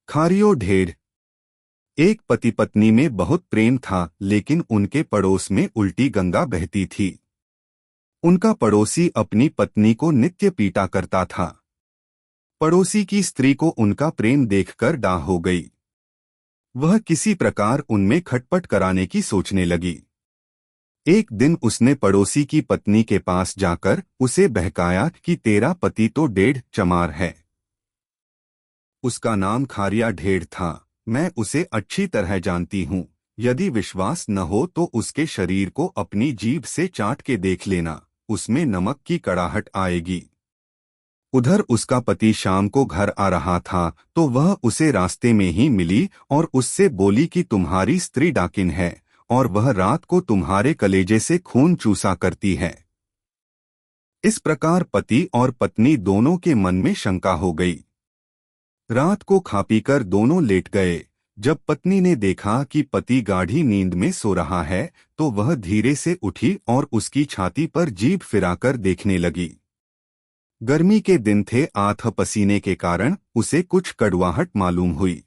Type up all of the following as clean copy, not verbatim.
खारियो ढेर। एक पति पत्नी में बहुत प्रेम था, लेकिन उनके पड़ोस में उल्टी गंगा बहती थी। उनका पड़ोसी अपनी पत्नी को नित्य पीटा करता था। पड़ोसी की स्त्री को उनका प्रेम देखकर डाह हो गई। वह किसी प्रकार उनमें खटपट कराने की सोचने लगी। एक दिन उसने पड़ोसी की पत्नी के पास जाकर उसे बहकाया कि तेरा पति तो डेढ़ चमार है। उसका नाम खारिया ढेर था। मैं उसे अच्छी तरह जानती हूँ। यदि विश्वास न हो तो उसके शरीर को अपनी जीभ से चाट के देख लेना, उसमें नमक की कड़ाहट आएगी। उधर उसका पति शाम को घर आ रहा था तो वह उसे रास्ते में ही मिली और उससे बोली कि तुम्हारी स्त्री डाकिन है और वह रात को तुम्हारे कलेजे से खून चूसा करती है। इस प्रकार पति और पत्नी दोनों के मन में शंका हो गई। रात को खा पीकर दोनों लेट गए। जब पत्नी ने देखा कि पति गाढ़ी नींद में सो रहा है तो वह धीरे से उठी और उसकी छाती पर जीभ फिराकर देखने लगी। गर्मी के दिन थे, आंख पसीने के कारण उसे कुछ कड़वाहट मालूम हुई।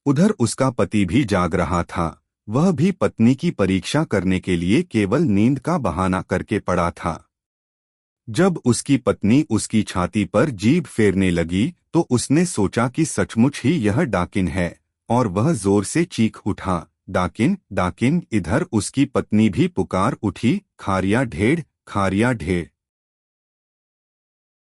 उधर उसका पति भी जाग रहा था। वह भी पत्नी की परीक्षा करने के लिए केवल नींद का बहाना करके पड़ा था। जब उसकी पत्नी उसकी छाती पर जीभ फेरने लगी तो उसने सोचा कि सचमुच ही यह डाकिन है और वह जोर से चीख उठा, डाकिन डाकिन। इधर उसकी पत्नी भी पुकार उठी, खारिया ढेर, खारिया ढेर।